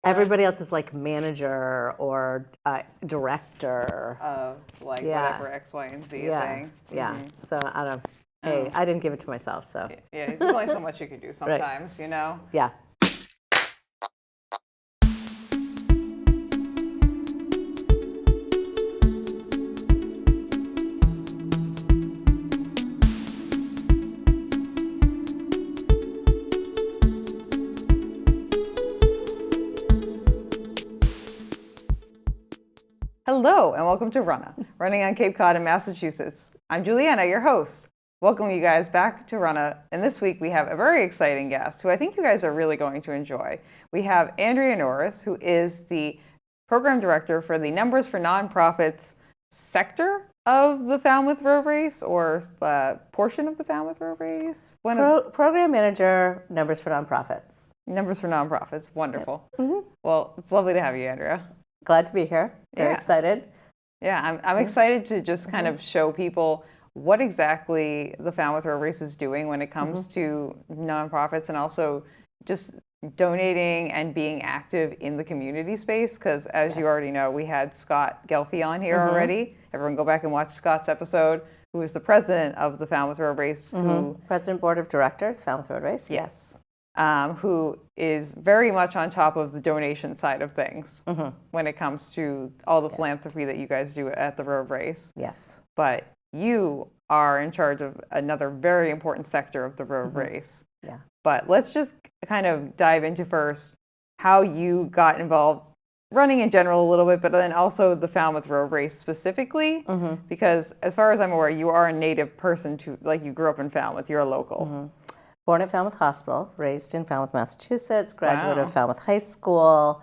Everybody else is like manager or director. Of like whatever X, Y, and Z thing. Yeah. So I don't. Hey, I didn't give it to myself, so. Yeah, there's only so much you can do sometimes, you know? Yeah. Hello, and welcome to Runnah, running on Cape Cod in Massachusetts. I'm Juliana, your host. Welcome you guys back to Runnah, and this week we have a very exciting guest who I think you guys are really going to enjoy. We have Andrea Norris, who is the program director for the Numbers for Nonprofits sector of the Falmouth Road Race, or the portion of the Falmouth Road Race. Program manager, Numbers for Nonprofits. Numbers for Nonprofits, wonderful. Yep. Mm-hmm. Well, it's lovely to have you, Andrea. Glad to be here. Very excited. Yeah, I'm excited to just kind of show people what exactly the Falmouth Road Race is doing when it comes to nonprofits, and also just donating and being active in the community space. Because as you already know, we had Scott Gelfie on here already. Everyone go back and watch Scott's episode, who is the president of the Falmouth Road Race. President, Board of Directors, Falmouth Road Race. Yes. Who is very much on top of the donation side of things when it comes to all the philanthropy that you guys do at the road race. Yes. But you are in charge of another very important sector of the road race. Yeah. But let's just kind of dive into first how you got involved running in general a little bit, but then also the Falmouth Road Race specifically, because as far as I'm aware, you are a native person you grew up in Falmouth, you're a local. Born at Falmouth Hospital, raised in Falmouth, Massachusetts, graduate of Falmouth High School,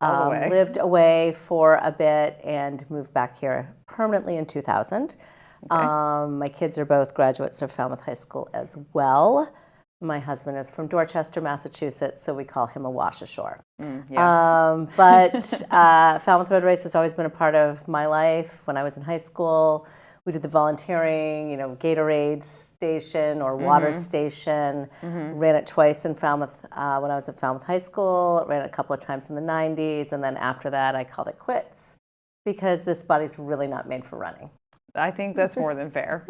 lived away for a bit and moved back here permanently in 2000. My kids are both graduates of Falmouth High School as well. My husband is from Dorchester, Massachusetts, so we call him a wash ashore. But Falmouth Road Race has always been a part of my life. When I was in high school, we did the volunteering, Gatorade station or water station. Ran it twice in Falmouth when I was at Falmouth High School. Ran it a couple of times in the 90s. And then after that, I called it quits because this body's really not made for running. I think that's more than fair.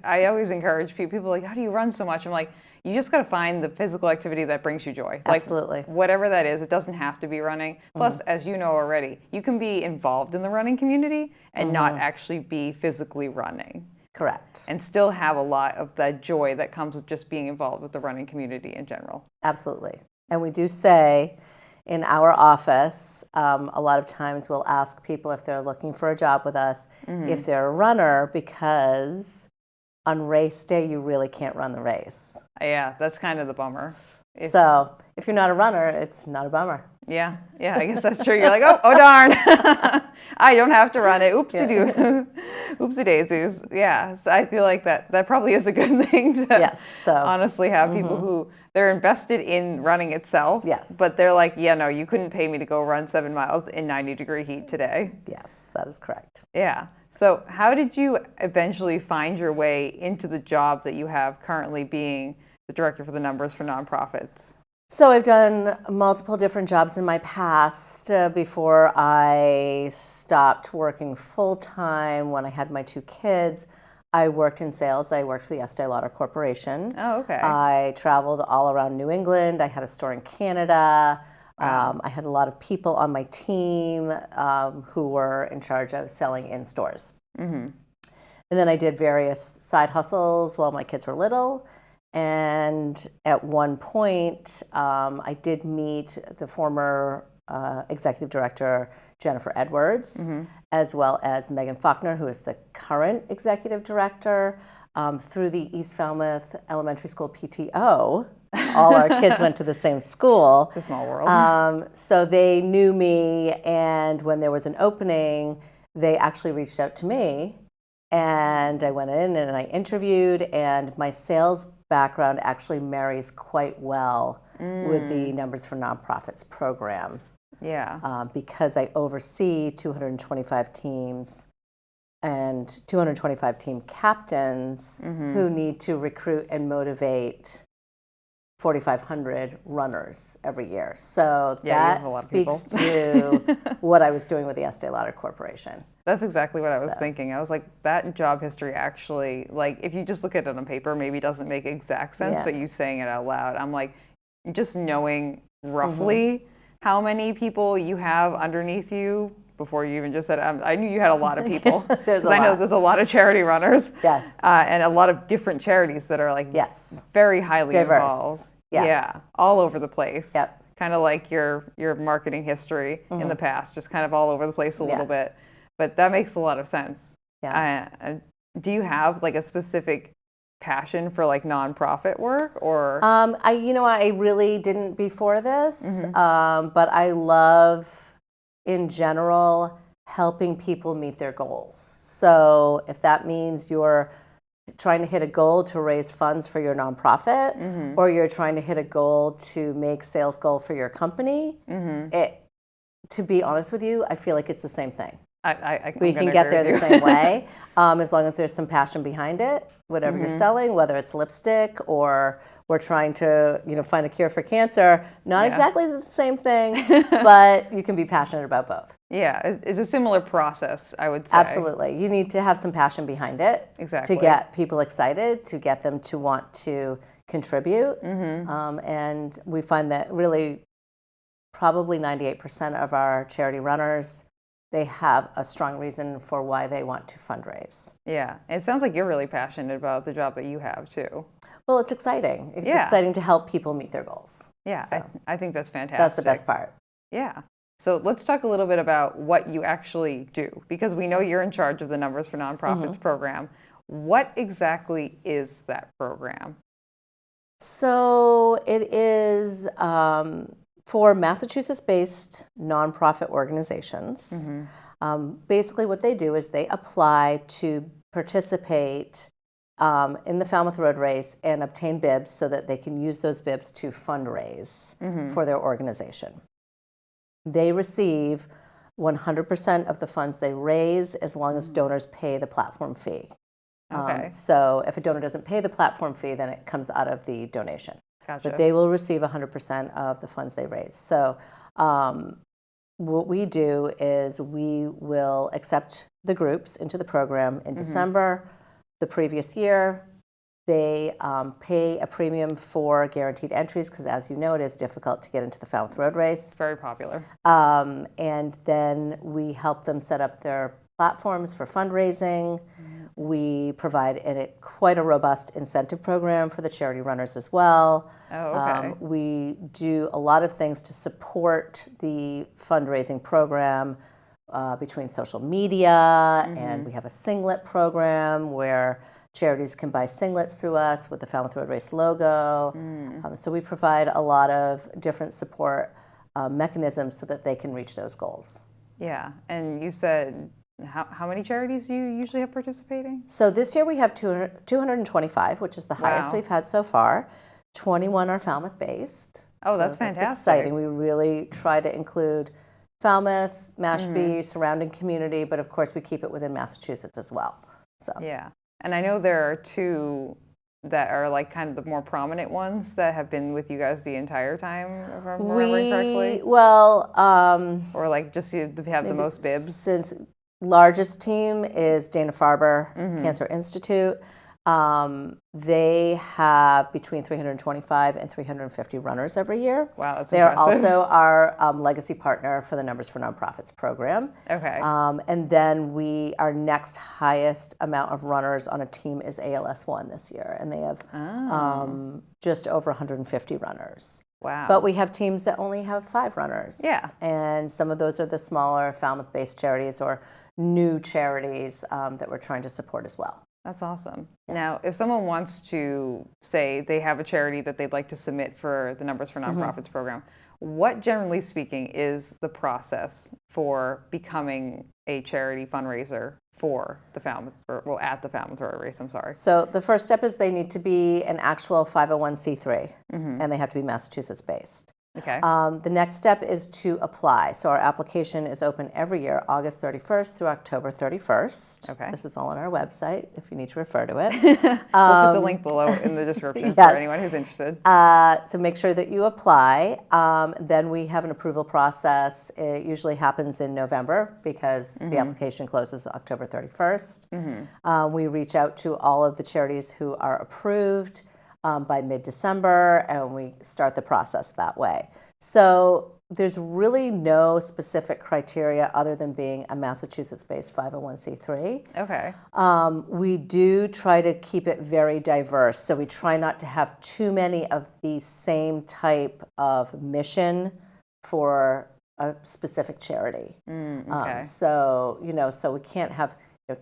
I always encourage people like, how do you run so much? I'm like, you just got to find the physical activity that brings you joy. Absolutely. Like, whatever that is, it doesn't have to be running. Plus, as you know already, you can be involved in the running community and not actually be physically running. Correct. And still have a lot of that joy that comes with just being involved with the running community in general. Absolutely. And we do say in our office, a lot of times we'll ask people if they're looking for a job with us, if they're a runner, because on race day, you really can't run the race. Yeah, that's kind of the bummer. So if you're not a runner, it's not a bummer. Yeah, I guess that's true. You're like, oh darn, I don't have to run it. Oopsie daisies. Yeah, so I feel like that probably is a good thing to honestly have people who they're invested in running itself. Yes. But they're like, yeah, no, you couldn't pay me to go run 7 miles in 90-degree heat today. Yes, that is correct. Yeah. So how did you eventually find your way into the job that you have currently, being the director for the Numbers for Nonprofits? So I've done multiple different jobs in my past before I stopped working full-time when I had my 2 kids. I worked in sales. I worked for the Estee Lauder Corporation. Oh, okay. I traveled all around New England. I had a store in Canada. I had a lot of people on my team who were in charge of selling in stores. And then I did various side hustles while my kids were little. And at one point, I did meet the former executive director, Jennifer Edwards, as well as Megan Faulkner, who is the current executive director, through the East Falmouth Elementary School PTO. All our kids went to the same school. It's a small world. So they knew me, and when there was an opening, they actually reached out to me, and I went in and I interviewed, and my sales background actually marries quite well with the Numbers for Nonprofits program. Yeah. Because I oversee 225 teams and 225 team captains who need to recruit and motivate 4,500 runners every year. So Yeah, you have a that lot of people. speaks to what I was doing with the Estee Lauder Corporation. That's exactly what I was thinking. I was like, that job history actually, like, if you just look at it on paper, maybe doesn't make exact sense, but you saying it out loud, I'm like, just knowing roughly how many people you have underneath you before you even just said it, I knew you had a lot of people. Because I know there's a lot of charity runners. Yeah. And a lot of different charities that are like very highly diverse. Involved. Yes. Yeah, all over the place. Yep. Kind of like your marketing history in the past, just kind of all over the place a little bit. But that makes a lot of sense. Yeah. Do you have like a specific passion for like nonprofit work, or? I really didn't before this, but I love, in general, helping people meet their goals. So if that means you're trying to hit a goal to raise funds for your nonprofit, or you're trying to hit a goal to make sales goal for your company, to be honest with you, I feel like it's the same thing. We can get there the same way, as long as there's some passion behind it. Whatever you're selling, whether it's lipstick or we're trying to, find a cure for cancer, not exactly the same thing, but you can be passionate about both. Yeah, it's a similar process, I would say. Absolutely. You need to have some passion behind it to get people excited, to get them to want to contribute. And we find that really probably 98% of our charity runners, they have a strong reason for why they want to fundraise. Yeah, it sounds like you're really passionate about the job that you have too. Well, it's exciting. It's exciting to help people meet their goals. Yeah, so I think that's fantastic. That's the best part. Yeah. So let's talk a little bit about what you actually do, because we know you're in charge of the Numbers for Nonprofits program. What exactly is that program? So it is for Massachusetts-based nonprofit organizations. Basically what they do is they apply to participate in the Falmouth Road Race and obtain bibs so that they can use those bibs to fundraise for their organization. They receive 100% of the funds they raise as long as donors pay the platform fee. So if a donor doesn't pay the platform fee, then it comes out of the donation. Gotcha. But they will receive 100% of the funds they raise. So what we do is we will accept the groups into the program in December. The previous year, they pay a premium for guaranteed entries because, as you know, it is difficult to get into the Falmouth Road Race. It's very popular. And then we help them set up their platforms for fundraising. We provide quite a robust incentive program for the charity runners as well. We do a lot of things to support the fundraising program between social media, and we have a singlet program where charities can buy singlets through us with the Falmouth Road Race logo. So we provide a lot of different support mechanisms so that they can reach those goals. Yeah, and you said how many charities do you usually have participating? So this year we have 225, which is the highest we've had so far. 21 are Falmouth-based. Oh, that's fantastic. That's exciting. We really try to include Falmouth, Mashpee, surrounding community, but of course we keep it within Massachusetts as well. So yeah, and I know there are two that are like kind of the more prominent ones that have been with you guys the entire time, if I'm remembering correctly. Well, or like just to have the most bibs. Since largest team is Dana-Farber Cancer Institute. They have between 325 and 350 runners every year. Wow, that's They're impressive. also our legacy partner for the Numbers for Nonprofits program. Okay. And then our next highest amount of runners on a team is ALS1 this year, and they have just over 150 runners. Wow. But we have teams that only have 5 runners. Yeah. And some of those are the smaller Falmouth-based charities or new charities that we're trying to support as well. That's awesome. Yeah. Now, if someone wants to say they have a charity that they'd like to submit for the Numbers for Nonprofits program, what, generally speaking, is the process for becoming a charity fundraiser for the at the Falmouth Road Race? I'm sorry. So the first step is they need to be an actual 501c3, and they have to be Massachusetts-based. Okay. The next step is to apply. So our application is open every year, August 31st through October 31st. Okay. This is all on our website if you need to refer to it. We'll put the link below in the description Yes. for anyone who's interested. So make sure that you apply. Then we have an approval process. It usually happens in November because the application closes October 31st. We reach out to all of the charities who are approved by mid-December, and we start the process that way. So there's really no specific criteria other than being a Massachusetts-based 501c3. Okay. We do try to keep it very diverse, so we try not to have too many of the same type of mission for a specific charity. Okay. So we can't have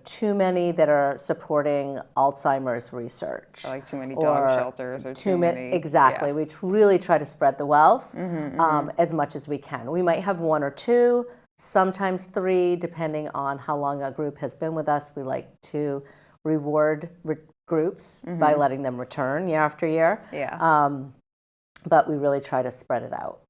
too many that are supporting Alzheimer's research. Or like too many dog shelters or too many. Exactly. Yeah. We really try to spread the wealth as much as we can. We might have one or two, sometimes three, depending on how long a group has been with us. We like to reward groups by letting them return year after year. Yeah. But we really try to spread it out.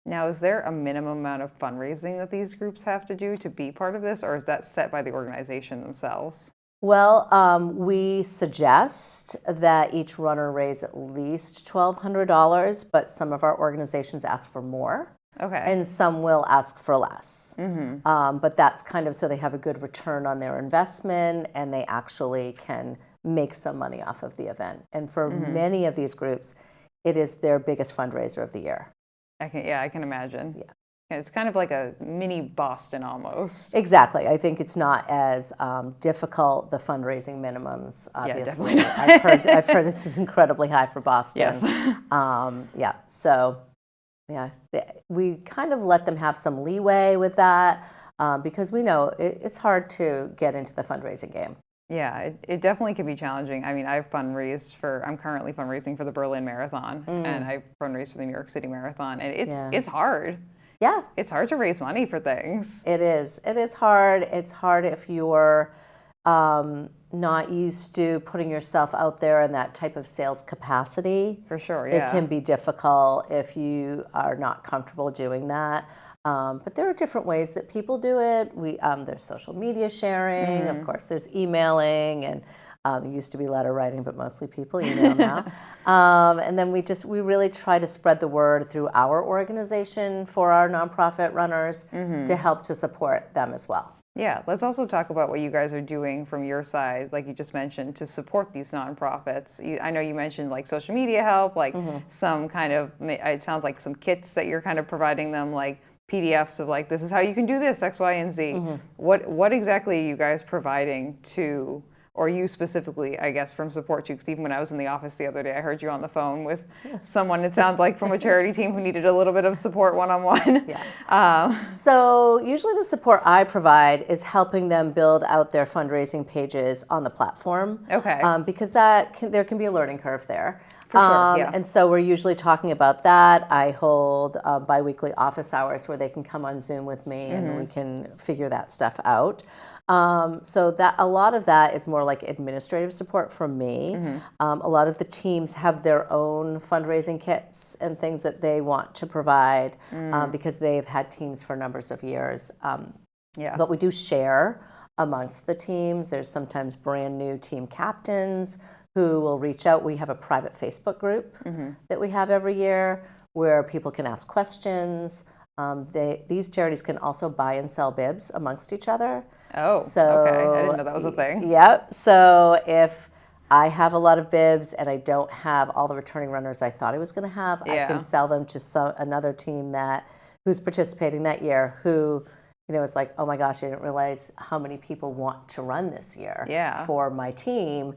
Now, is there a minimum amount of fundraising that these groups have to do to be part of this, or is that set by the organization themselves? Well, we suggest that each runner raise at least $1,200, but some of our organizations ask for more. Okay. And some will ask for less. But that's kind of so they have a good return on their investment and they actually can make some money off of the event. And for many of these groups, it is their biggest fundraiser of the year. I can imagine. Yeah. It's kind of like a mini Boston almost. Exactly. I think it's not as difficult, the fundraising minimums, obviously. Yeah, definitely. I've heard it's incredibly high for Boston. Yes. So we kind of let them have some leeway with that because we know it's hard to get into the fundraising game. Yeah, it definitely can be challenging. I mean, I'm currently fundraising for the Berlin Marathon, and I fundraised for the New York City Marathon, and it's hard. Yeah. It's hard to raise money for things. It is. It is hard. It's hard if you're not used to putting yourself out there in that type of sales capacity. For sure, yeah. It can be difficult if you are not comfortable doing that. But there are different ways that people do it. There's social media sharing, of course, there's emailing, and there used to be letter writing, but mostly people email now. And then we really try to spread the word through our organization for our nonprofit runners to help to support them as well. Yeah, let's also talk about what you guys are doing from your side, like you just mentioned, to support these nonprofits. I know you mentioned like social media help, like some kind of, it sounds like some kits that you're kind of providing them, like PDFs of like, this is how you can do this, X, Y, and Z. What exactly are you guys providing to, or you specifically, I guess, from support to? Because even when I was in the office the other day, I heard you on the phone with someone, it sounded like from a charity team who needed a little bit of support one-on-one. Yeah. So usually the support I provide is helping them build out their fundraising pages on the platform. Okay. Because there can be a learning curve there. For sure, yeah. And so we're usually talking about that. I hold biweekly office hours where they can come on Zoom with me and we can figure that stuff out. So that a lot of that is more like administrative support from me. A lot of the teams have their own fundraising kits and things that they want to provide because they've had teams for numbers of years. But we do share amongst the teams. There's sometimes brand new team captains who will reach out. We have a private Facebook group that we have every year where people can ask questions. These charities can also buy and sell bibs amongst each other. Oh, okay. I didn't know that was a thing. Yep. So if I have a lot of bibs and I don't have all the returning runners I thought I was going to have, I can sell them to another team who's participating that year who it's like, oh my gosh, I didn't realize how many people want to run this year for my team,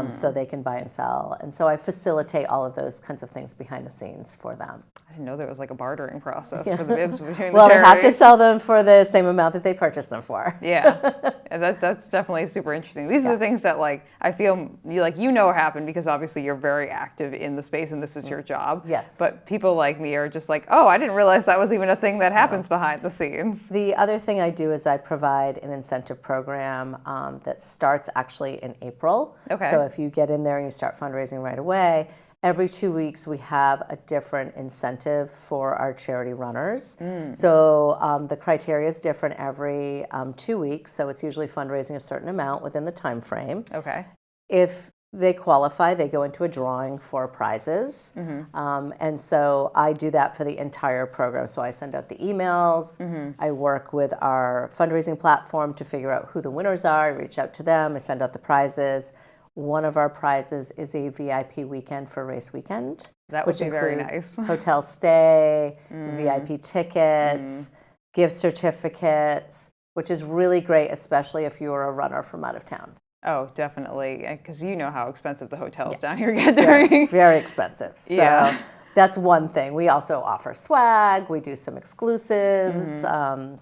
so they can buy and sell. And so I facilitate all of those kinds of things behind the scenes for them. I didn't know there was like a bartering process for the bibs between well, the charities. they have to sell them for the same amount that they purchased them for. Yeah, that's definitely super interesting. These are the things that like I feel happen because obviously you're very active in the space and this is your job. Yes. But people like me are just like, oh, I didn't realize that was even a thing that happens behind the scenes. The other thing I do is I provide an incentive program that starts actually in April. Okay. So if you get in there and you start fundraising right away, every 2 weeks we have a different incentive for our charity runners. So the criteria is different every 2 weeks. So it's usually fundraising a certain amount within the time frame. Okay. If they qualify, they go into a drawing for prizes. And so I do that for the entire program. So I send out the emails. I work with our fundraising platform to figure out who the winners are. I reach out to them. I send out the prizes. One of our prizes is a VIP weekend for race weekend. That would be very nice. Hotel stay, VIP tickets, gift certificates, which is really great, especially if you're a runner from out of town. Oh, definitely, because you know how expensive the hotels down here get during. Very, very expensive. So that's one thing. We also offer swag. We do some exclusives.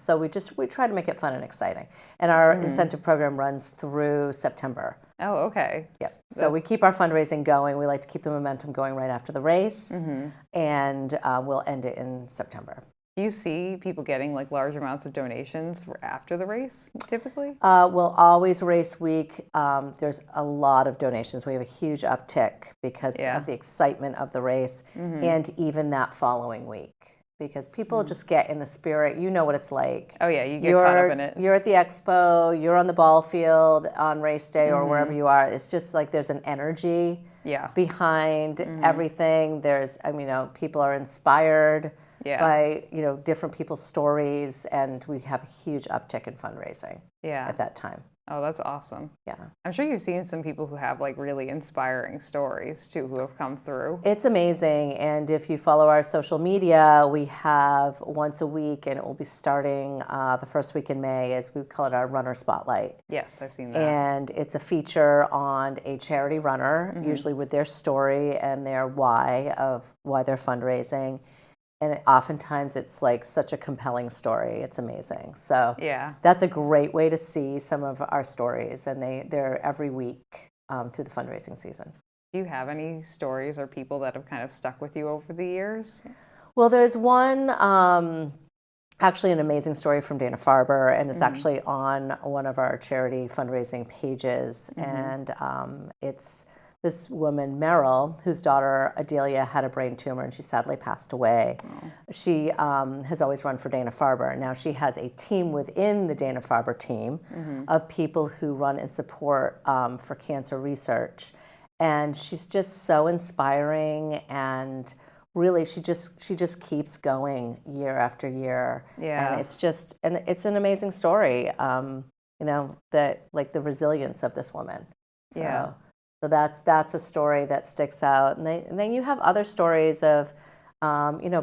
So we try to make it fun and exciting. And our incentive program runs through September. Oh, okay. Yep. So we keep our fundraising going. We like to keep the momentum going right after the race, and we'll end it in September. Do you see people getting like large amounts of donations for after the race typically? Well, always race week, there's a lot of donations. We have a huge uptick because of the excitement of the race, and even that following week. Because people just get in the spirit. You know what it's like. Oh yeah, you get caught up in it. You're at the expo, you're on the ball field on race day or wherever you are. It's just like there's an energy behind everything. There's, people are inspired by, different people's stories, and we have a huge uptick in fundraising at that time. Oh, that's awesome. Yeah. I'm sure you've seen some people who have like really inspiring stories too, who have come through. It's amazing. And if you follow our social media, we have once a week, and it will be starting the first week in May, as we call it our Runner Spotlight. Yes, I've seen that. And it's a feature on a charity runner, usually with their story and their why they're fundraising. And oftentimes it's like such a compelling story. It's amazing. So that's a great way to see some of our stories. And they're every week through the fundraising season. Do you have any stories or people that have kind of stuck with you over the years? Well, there's one, actually an amazing story from Dana-Farber, and it's actually on one of our charity fundraising pages. And it's this woman, Meryl, whose daughter, Adelia, had a brain tumor, and she sadly passed away. She has always run for Dana-Farber. Now she has a team within the Dana-Farber team of people who run and support for cancer research. And she's just so inspiring, and really she just keeps going year after year. And it's an amazing story, that like the resilience of this woman. So that's a story that sticks out. And then you have other stories of,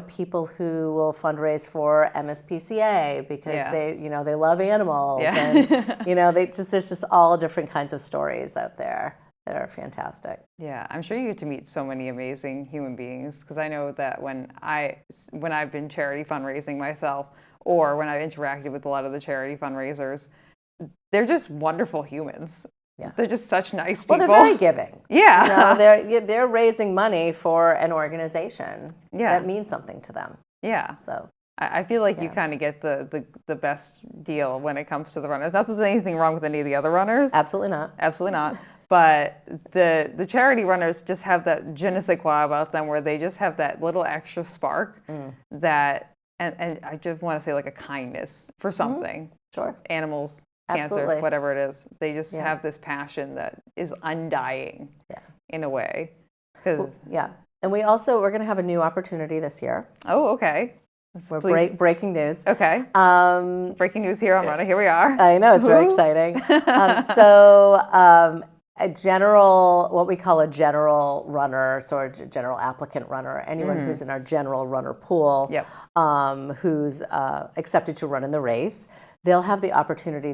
people who will fundraise for MSPCA because they love animals. And, there's just all different kinds of stories out there that are fantastic. Yeah, I'm sure you get to meet so many amazing human beings, because I know that when I've been charity fundraising myself, or when I've interacted with a lot of the charity fundraisers, they're just wonderful humans. Yeah. They're just such nice people. Well, they're very giving. Yeah. They're raising money for an organization that means something to them. Yeah. So I feel like you kind of get the best deal when it comes to the runners. Not that there's anything wrong with any of the other runners. Absolutely not. Absolutely not. But the charity runners just have that je ne sais quoi about them, where they just have that little extra spark that, and I just want to say like a kindness for something. Sure. Animals, cancer, whatever it is. They just have this passion that is undying in a way. And we're going to have a new opportunity this year. Oh, okay. Breaking news. Okay. Breaking news here on Runnah. Here we are. I know, it's very exciting. What we call a general runner, sort of general applicant runner, anyone who's in our general runner pool, who's accepted to run in the race, they'll have the opportunity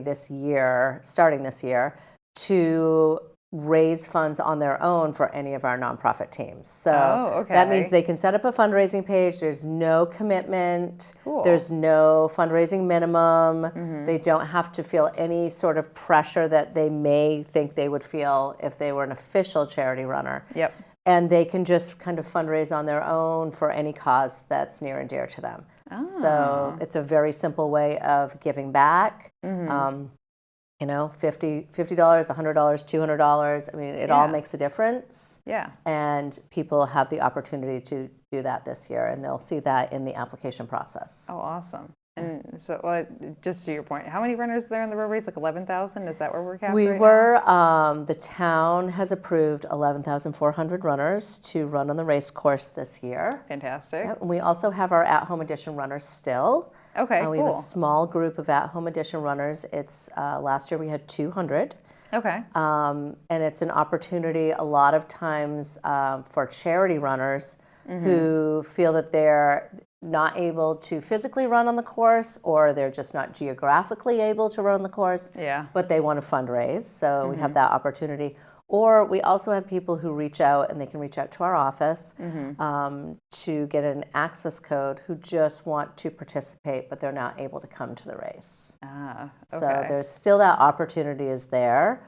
starting this year, to raise funds on their own for any of our nonprofit teams. So that means they can set up a fundraising page. There's no commitment. Cool. There's no fundraising minimum. They don't have to feel any sort of pressure that they may think they would feel if they were an official charity runner. Yep. And they can just kind of fundraise on their own for any cause that's near and dear to them. So it's a very simple way of giving back. $50, $100, $200. I mean, it all makes a difference. Yeah. And people have the opportunity to do that this year, and they'll see that in the application process. Oh, awesome. And so, just to your point, how many runners are there in the road race? Like 11,000? Is that where we're capped right now? The town has approved 11,400 runners to run on the race course this year. Fantastic. Yep. And we also have our at-home edition runners still. Okay, cool. We have a small group of at-home edition runners. It's last year we had 200. Okay. And it's an opportunity a lot of times for charity runners who feel that they're not able to physically run on the course, or they're just not geographically able to run the course, but they want to fundraise. So we have that opportunity. Or we also have people who reach out, and they can reach out to our office to get an access code, who just want to participate, but they're not able to come to the race. Okay. So there's still that opportunity is there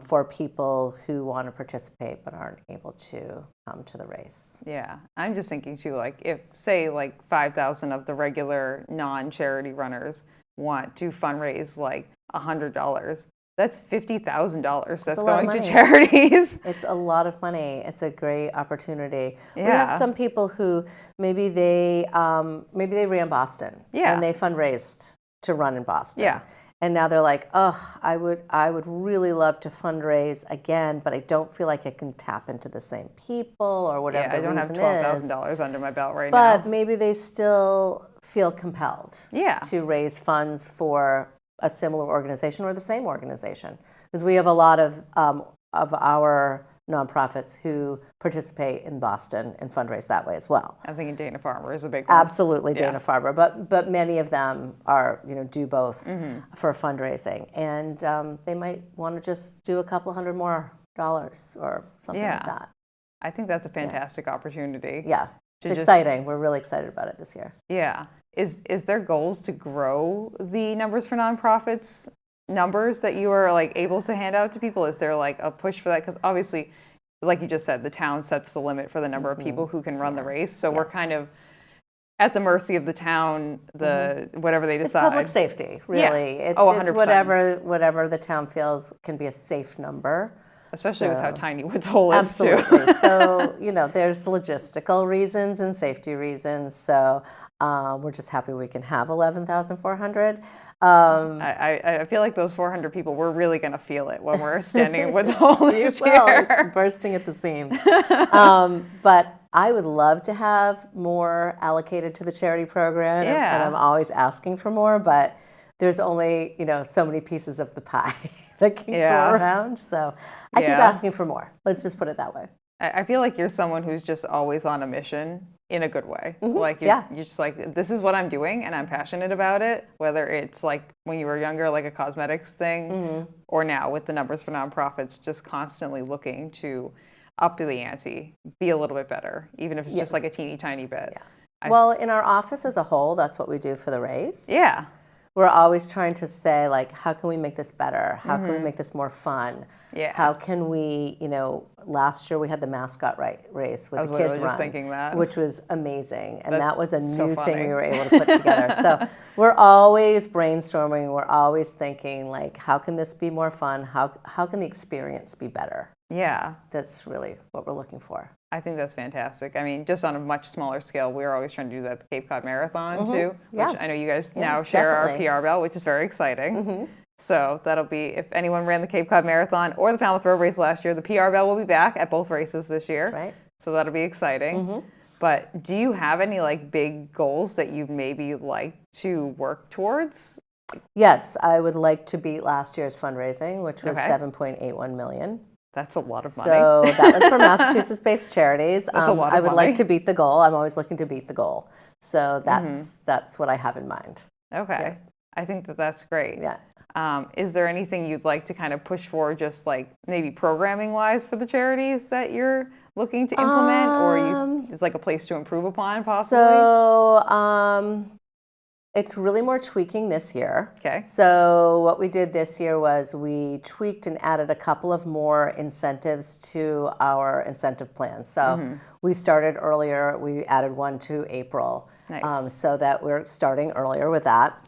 for people who want to participate but aren't able to come to the race. Yeah. I'm just thinking too, like if say like 5,000 of the regular non-charity runners want to fundraise like $100, that's $50,000 that's going to charities. It's a lot of money. It's a great opportunity. Yeah. We have some people who maybe they ran Boston and they fundraised to run in Boston. Yeah. And now they're like, oh, I would really love to fundraise again, but I don't feel like I can tap into the same people or whatever the reason is. I don't have $12,000 under my belt right now. But maybe they still feel compelled to raise funds for a similar organization or the same organization, because we have a lot of our nonprofits who participate in Boston and fundraise that way as well. I'm thinking Dana-Farber is a big one. Absolutely, Dana-Farber, but many of them are do both for fundraising, and they might want to just do a couple $100 more or something like that. I think that's a fantastic opportunity. Yeah, it's exciting. We're really excited about it this year. Yeah. Is there goals to grow the numbers for nonprofits numbers that you are like able to hand out to people? Is there like a push for that? Because obviously, like you just said, the town sets the limit for the number of people who can run the race. So we're kind of at the mercy of the town, whatever they decide. It's public safety, really. Yeah. It's 100%. Whatever the town feels can be a safe number. Especially with how tiny Woods Hole is, too. Absolutely. So, there's logistical reasons and safety reasons. So we're just happy we can have 11,400. I feel like those 400 people, we're really going to feel it when we're standing in Woods Hole this year. Bursting at the seams. But I would love to have more allocated to the charity program. And I'm always asking for more, but there's only, so many pieces of the pie that can go around. So I keep asking for more. Let's just put it that way. I feel like you're someone who's just always on a mission in a good way. Like you're just like, this is what I'm doing and I'm passionate about it, whether it's like when you were younger, like a cosmetics thing, or now with the numbers for nonprofits, just constantly looking to up the ante, be a little bit better, even if it's just like a teeny tiny bit. Yeah. Well, in our office as a whole, that's what we do for the race. Yeah. We're always trying to say, like, how can we make this better? How can we make this more fun? Yeah. How can we, last year we had the mascot race with the kids just thinking that. which was amazing. And that was a new thing we were able to put together. So we're always brainstorming. We're always thinking, like, how can this be more fun? How can the experience be better? Yeah. That's really what we're looking for. I think that's fantastic. I mean, just on a much smaller scale, we're always trying to do that at the Cape Cod Marathon too, which I know you guys now share our PR belt, which is very exciting. So that'll be, if anyone ran the Cape Cod Marathon or the Falmouth Road Race last year, the PR belt will be back at both races this year. That's right. So that'll be exciting. But do you have any like big goals that you'd maybe like to work towards? Yes, I would like to beat last year's fundraising, which was $7.81 million. That's a lot of money. So that was for Massachusetts-based charities. That's a lot of I would money. like to beat the goal. I'm always looking to beat the goal. So that's what I have in mind. Okay. Yeah. I think that's great. Yeah. Is there anything you'd like to kind of push for, just like maybe programming-wise for the charities that you're looking to implement, or is like a place to improve upon possibly? So it's really more tweaking this year. Okay. So what we did this year was we tweaked and added a couple of more incentives to our incentive plan. So we started earlier. We added one to April. Nice. So that we're starting earlier with that.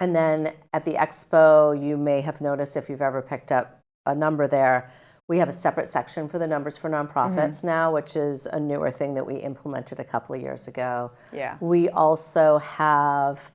And then at the expo, you may have noticed if you've ever picked up a number there, we have a separate section for the numbers for nonprofits now, which is a newer thing that we implemented a couple of years ago. Yeah. We also have,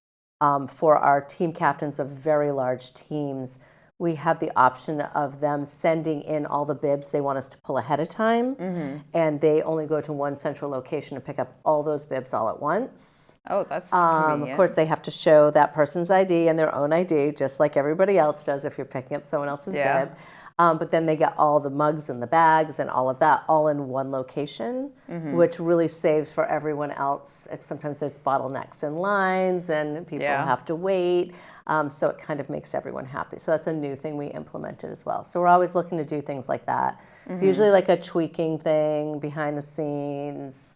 for our team captains of very large teams, we have the option of them sending in all the bibs they want us to pull ahead of time, and they only go to one central location to pick up all those bibs all at once. Oh, that's convenient. Of course, they have to show that person's ID and their own ID, just like everybody else does if you're picking up someone else's bib. But then they get all the mugs and the bags and all of that all in one location, which really saves for everyone else. Sometimes there's bottlenecks in lines and people have to wait. So it kind of makes everyone happy. So that's a new thing we implemented as well. So we're always looking to do things like that. It's usually like a tweaking thing behind the scenes,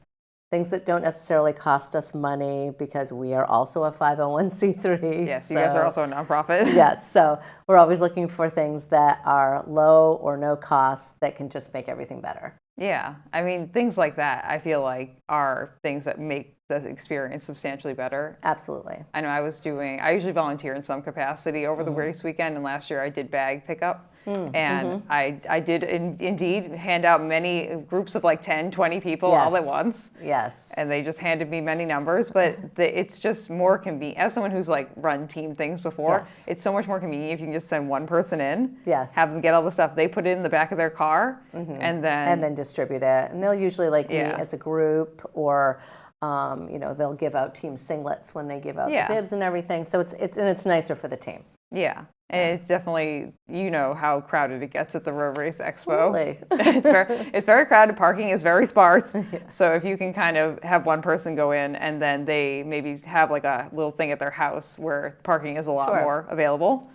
things that don't necessarily cost us money because we are also a 501c3. Yes, you guys are also a nonprofit. Yes, so we're always looking for things that are low or no cost that can just make everything better. Yeah, I mean, things like that, I feel like, are things that make the experience substantially better. Absolutely. I know I usually volunteer in some capacity over the race weekend, and last year I did bag pickup. And I did indeed hand out many groups of like 10, 20 people all at once. Yes. And they just handed me many numbers, but it's just more convenient. As someone who's like run team things before, it's so much more convenient if you can just send one person in, have them get all the stuff, they put it in the back of their car, and then distribute it. And they'll usually like meet as a group, or they'll give out team singlets when they give out the bibs and everything. So it's nicer for the team. Yeah. And it's definitely, you know how crowded it gets at the Road Race Expo. Absolutely. It's very crowded. Parking is very sparse. So if you can kind of have one person go in and then they maybe have like a little thing at their house where parking is a lot more available,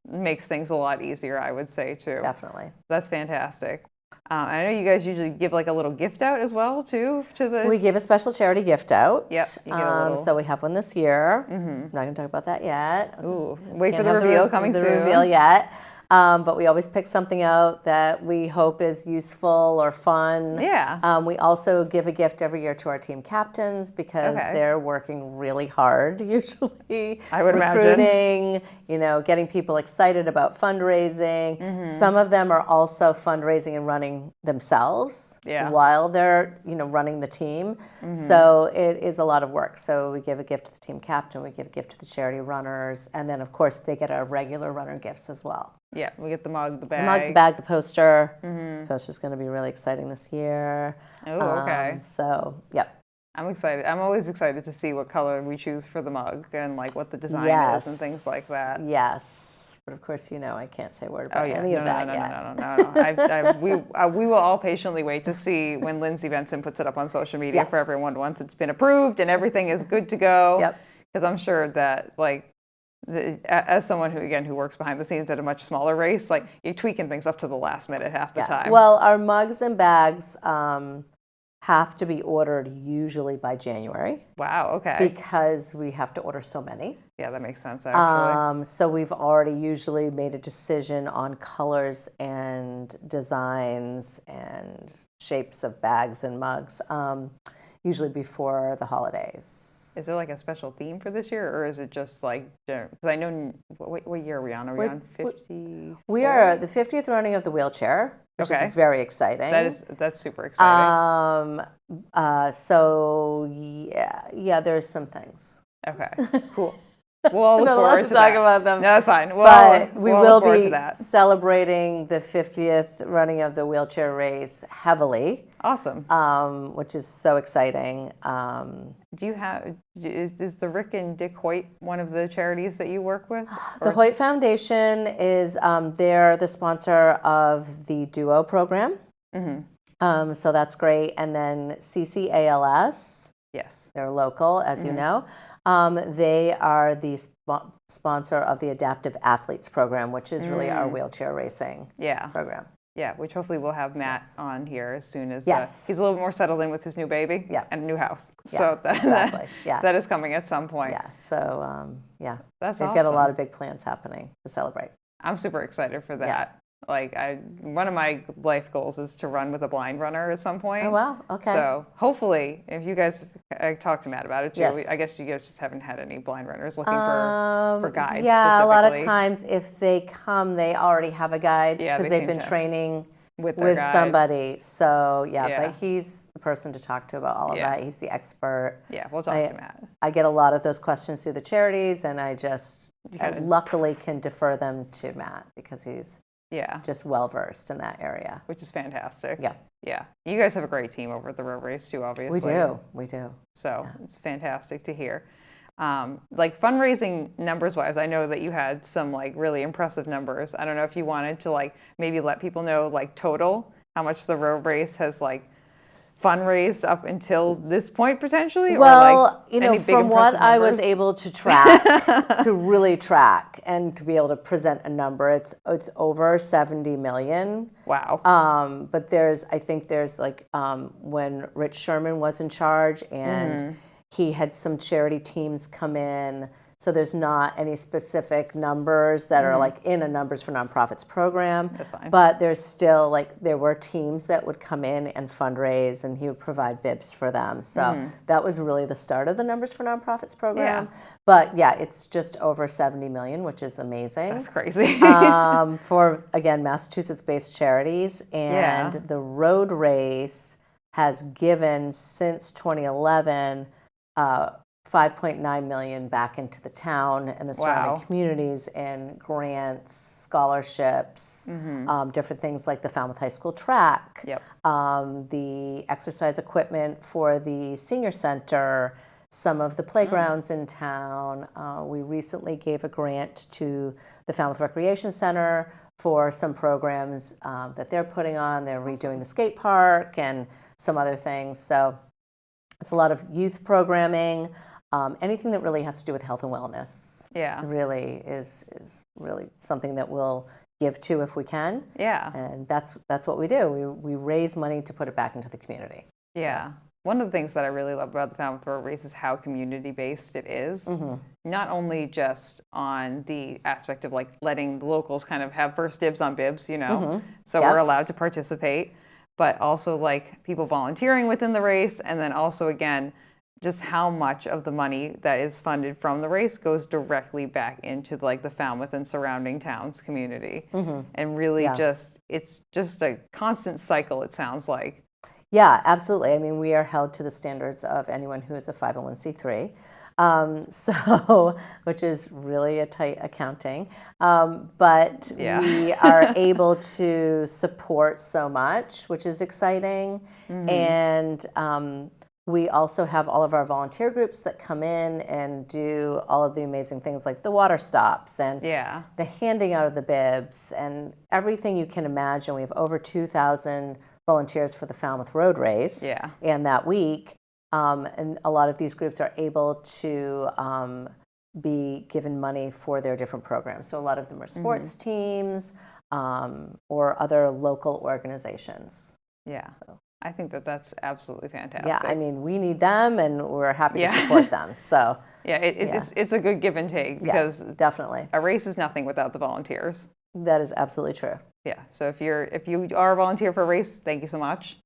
makes things a lot easier, I would say, too. Definitely. That's fantastic. I know you guys usually give like a little gift out as well, too, to the... We give a special charity gift out. Yep, you get a little... So we have one this year. I'm not going to talk about that yet. Ooh, wait for the reveal coming soon. The reveal yet. But we always pick something out that we hope is useful or fun. Yeah. We also give a gift every year to our team captains because they're working really hard usually. I would imagine. Getting people excited about fundraising. Some of them are also fundraising and running themselves while they're running the team. So it is a lot of work. So we give a gift to the team captain, we give a gift to the charity runners, and then of course they get our regular runner gifts as well. Yeah, we get the mug, the bag. The mug, the bag, the poster. The poster's going to be really exciting this year. Oh, okay. So, yep. I'm excited. I'm always excited to see what color we choose for the mug and like what the design is and things like that. Yes. But of course, I can't say a word about any of that yet. No. We will all patiently wait to see when Lindsay Benson puts it up on social media for everyone once it's been approved and everything is good to go. Yep. Because I'm sure that as someone who works behind the scenes at a much smaller race, like you're tweaking things up to the last minute half the time. Well, our mugs and bags have to be ordered usually by January. Wow, okay. Because we have to order so many. Yeah, that makes sense, actually. So we've already usually made a decision on colors and designs and shapes of bags and mugs, usually before the holidays. Is there like a special theme for this year, or is it just like, because I know, what year are we on? Are we on 50? We are the 50th running of the wheelchair, which is very exciting. That's super exciting. So there's some things. Okay, cool. We'll all look forward to talk about them. No, that's fine. We will be celebrating the 50th running of the wheelchair race heavily. Awesome. Which is so exciting. Is the Rick and Dick Hoyt one of the charities that you work with? The Hoyt Foundation is, they're the sponsor of the Duo program. So that's great. And then CCALS. Yes. They're local, as you know. They are the sponsor of the Adaptive Athletes program, which is really our wheelchair racing program. Yeah, which hopefully we'll have Matt on here as soon as he's a little bit more settled in with his new baby and a new house. So that is coming at some point. Yeah, so that's awesome. They've got a lot of big plans happening to celebrate. I'm super excited for that. Like one of my life goals is to run with a blind runner at some point. Oh, wow. Okay. So hopefully, if you guys, I talked to Matt about it too. Yes. I guess you guys just haven't had any blind runners looking for guides. Yeah, a lot of specifically. times if they come, they already have a guide because they've been training with somebody. So Yeah. but he's the person to talk to about all of that. He's the expert. Yeah, we'll talk to Matt. I get a lot of those questions through the charities, and I luckily can defer them to Matt because he's just well versed in that area, which is fantastic. Yeah. Yeah. You guys have a great team over at the road race too, obviously. We do. So it's fantastic to hear. Like fundraising numbers wise, I know that you had some like really impressive numbers. I don't know if you wanted to like maybe let people know like total how much the road race has like fundraised up until this point potentially? Well, or like from what I was able to track, to really track and to be able to present a number, it's over 70 million. Wow. But I think there's like when Rich Sherman was in charge and he had some charity teams come in. So there's not any specific numbers that are like in a Numbers for Nonprofits program. That's fine. But there's still there were teams that would come in and fundraise, and he would provide bibs for them. So that was really the start of the Numbers for Nonprofits program. Yeah. But it's just over 70 million, which is amazing. That's crazy. For, again, Massachusetts-based charities. And the road race has given since 2011 $5.9 million back into the town and the surrounding communities in grants, scholarships, different things like the Falmouth High School track, the exercise equipment for the senior center, some of the playgrounds in town. We recently gave a grant to the Falmouth Recreation Center for some programs that they're putting on. They're redoing the skate park and some other things. So it's a lot of youth programming. Anything that really has to do with health and wellness really is really something that we'll give to if we can. Yeah. And that's what we do. We raise money to put it back into the community. Yeah. So. One of the things that I really love about the Falmouth Road Race is how community-based it is. Not only just on the aspect of like letting the locals kind of have first dibs on bibs, so we're allowed to participate, but also like people volunteering within the race, and then also again, just how much of the money that is funded from the race goes directly back into like the Falmouth and surrounding towns community. And really it's just a constant cycle, it sounds like. Yeah, absolutely. I mean, we are held to the standards of anyone who is a 501c3. Which is really a tight accounting, but we are able to support so much, which is exciting. And we also have all of our volunteer groups that come in and do all of the amazing things like the water stops and the handing out of the bibs and everything you can imagine. We have over 2,000 volunteers for the Falmouth Road Race and that week. And a lot of these groups are able to be given money for their different programs. So a lot of them are sports teams or other local organizations. Yeah. So I think that that's absolutely fantastic. Yeah, I mean, we need them, and we're happy to support them. So it's a good give and take because definitely a race is nothing without the volunteers. That is absolutely true. Yeah. So if you are a volunteer for a race, thank you so much.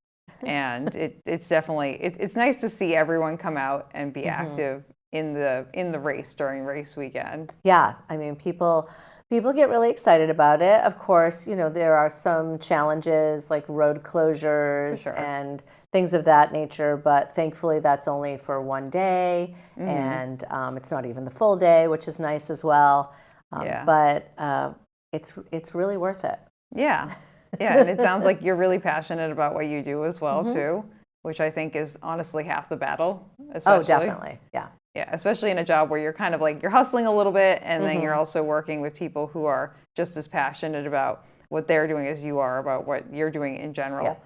And it's definitely it's nice to see everyone come out and be active in the race during race weekend. Yeah, I mean, people get really excited about it. Of course, there are some challenges like road closures and things of that nature, but thankfully that's only for one day, and it's not even the full day, which is nice as well. But it's really worth it. Yeah. Yeah, and it sounds like you're really passionate about what you do as well, too, which I think is honestly half the battle. Especially. Oh, definitely, yeah. Yeah, especially in a job where you're kind of like, you're hustling a little bit, and then you're also working with people who are just as passionate about what they're doing as you are about what you're doing in general. Yeah.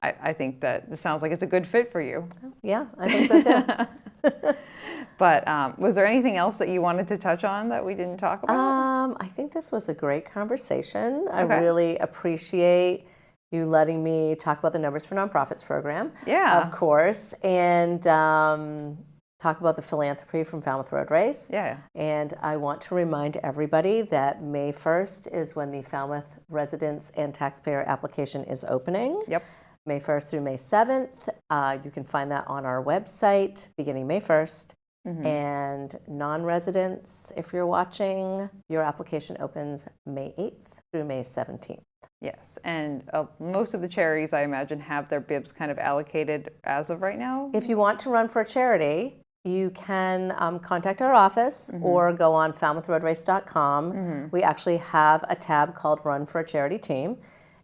I think that this sounds like it's a good fit for you. Yeah, I think so, too. But was there anything else that you wanted to touch on that we didn't talk about? I think this was a great conversation. I really appreciate you letting me talk about the Numbers for Nonprofits program. Yeah. Of course. And talk about the philanthropy from Falmouth Road Race. Yeah. And I want to remind everybody that May 1st is when the Falmouth residents and taxpayer application is opening. Yep. May 1st through May 7th. You can find that on our website beginning May 1st. And non-residents, if you're watching, your application opens May 8th through May 17th. Yes, and most of the charities, I imagine, have their bibs kind of allocated as of right now. If you want to run for a charity, you can contact our office or go on falmouthroadrace.com. We actually have a tab called Run for a Charity Team,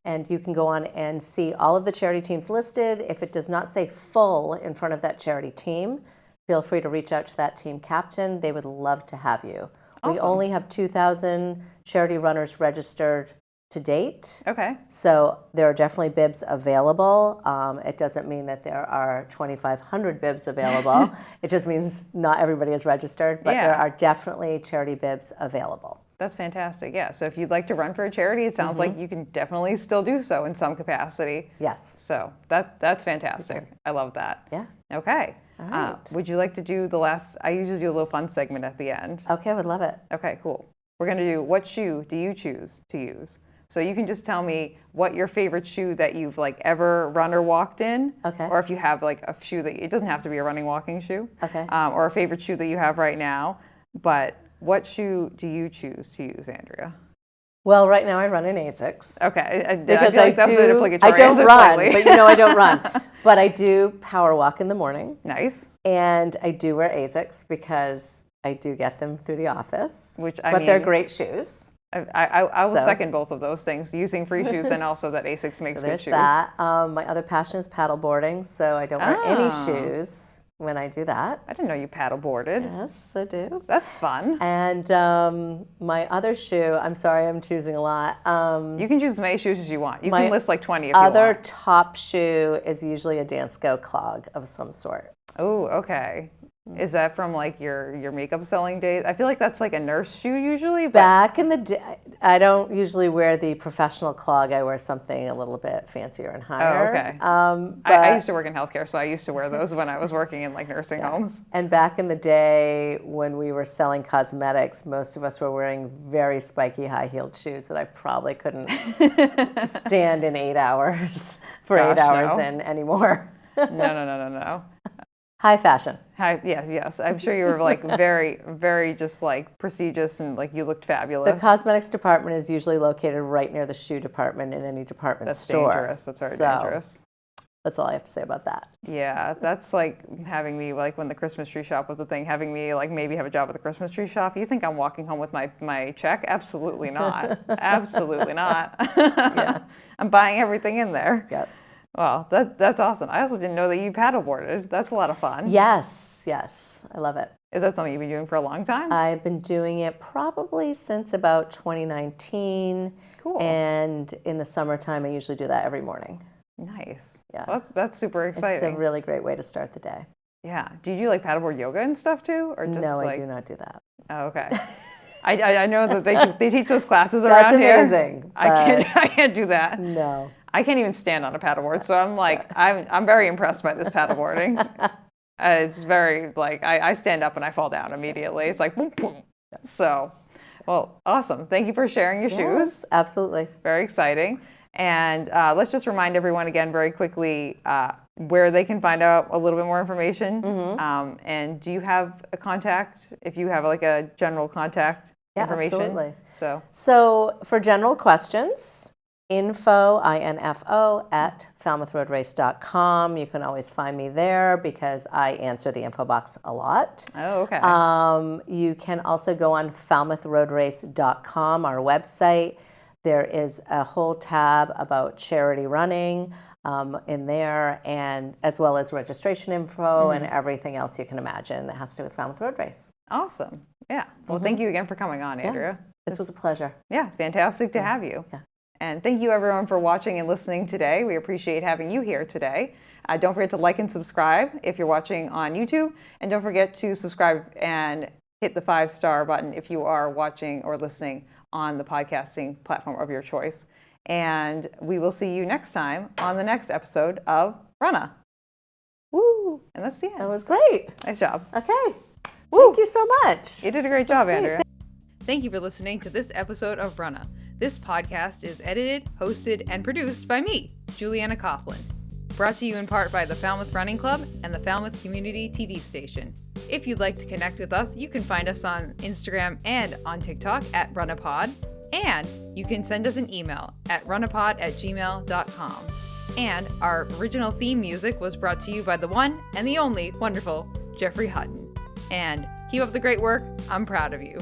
and you can go on and see all of the charity teams listed. If it does not say full in front of that charity team, feel free to reach out to that team captain. They would love to have you. Awesome. We only have 2,000 charity runners registered to date. Okay. So there are definitely bibs available. It doesn't mean that there are 2,500 bibs available. It just means not everybody is registered, but there are definitely charity bibs available. That's fantastic. Yeah. So if you'd like to run for a charity, it sounds like you can definitely still do so in some capacity. Yes. So that's fantastic. Okay. I love that. Yeah. Okay. All right. Would you like to do the last? I usually do a little fun segment at the end. Okay, I would love it. Okay, cool. We're going to do what shoe do you choose to use? So you can just tell me what your favorite shoe that you've like ever run or walked in. Okay. Or if you have like a shoe that, it doesn't have to be a running walking shoe. Okay. Or a favorite shoe that you have right now. But what shoe do you choose to use, Andrea? Well, right now I run in ASICs. Okay. I Because feel like that was an obligatory I don't answer run, slightly. but you know I don't run. But I do power walk in the morning. Nice. And I do wear ASICs because I do get them through the office. But they're great shoes. I will second both of those things, using free shoes and also that ASICS makes good shoes. That. My other passion is paddle boarding, so I don't wear any shoes when I do that. I didn't know you paddle boarded. Yes, I do. That's fun. And my other shoe, I'm sorry, I'm choosing a lot. You can choose as many shoes as you want. You can list like 20 if you want. Other top shoe is usually a Dansko clog of some sort. Oh, okay. Is that from like your makeup selling days? I feel like that's like a nurse shoe usually. But back in the day, I don't usually wear the professional clog. I wear something a little bit fancier and higher. Oh, okay. I used to work in healthcare, so I used to wear those when I was working in like nursing homes. And back in the day when we were selling cosmetics, most of us were wearing very spiky high-heeled shoes that I probably couldn't stand in 8 hours for 8 hours in anymore. No. High fashion. Yes. I'm sure you were like very, very just like prestigious and like you looked fabulous. The cosmetics department is usually located right near the shoe department in any department store. That's dangerous. That's very dangerous. That's all I have to say about that. Yeah, that's like having me, like when the Christmas tree shop was the thing, having me like maybe have a job at the Christmas tree shop. You think I'm walking home with my check? Absolutely not. Absolutely not. Yeah. I'm buying everything in there. Yep. Well, that's awesome. I also didn't know that you paddleboarded. That's a lot of fun. Yes. I love it. Is that something you've been doing for a long time? I've been doing it probably since about 2019. Cool. And in the summertime, I usually do that every morning. Nice. Yeah. Well, that's super exciting. It's a really great way to start the day. Yeah. Do you do like paddleboard yoga and stuff too? Or just No, like... I do not do that. Oh, okay. I know that they teach those classes around here. That's amazing. I can't do that. No. I can't even stand on a paddleboard, so I'm like, I'm very impressed by this paddleboarding. It's very, like, I stand up and I fall down immediately. It's like, boom, boom. So, well, awesome. Thank you for sharing your shoes. Absolutely. Very exciting. And let's just remind everyone again very quickly where they can find out a little bit more information. And do you have a contact, if you have like a general contact information? Absolutely. So for general questions, info at falmouthroadrace.com. You can always find me there because I answer the info box a lot. Oh, okay. You can also go on falmouthroadrace.com, our website. There is a whole tab about charity running in there, and as well as registration info and everything else you can imagine that has to do with Falmouth Road Race. Awesome. Yeah. Well, thank you again for coming on, Andrea. This was a pleasure. Yeah, it's fantastic to have you. Yeah. And thank you everyone for watching and listening today. We appreciate having you here today. Don't forget to like and subscribe if you're watching on YouTube. And don't forget to subscribe and hit the 5-star button if you are watching or listening on the podcasting platform of your choice. And we will see you next time on the next episode of Runnah. Woo! And that's the end. That was great. Nice job. Okay. Woo. Thank you so much. You did a great job, Andrea. Thank you for listening to this episode of Runnah. This podcast is edited, hosted, and produced by me, Juliana Coughlin. Brought to you in part by the Falmouth Running Club and the Falmouth Community TV station. If you'd like to connect with us, you can find us on Instagram and on TikTok at RunnahPod. And you can send us an email at runnahpod@gmail.com. And our original theme music was brought to you by the one and the only wonderful Jeffrey Hutton. And keep up the great work. I'm proud of you.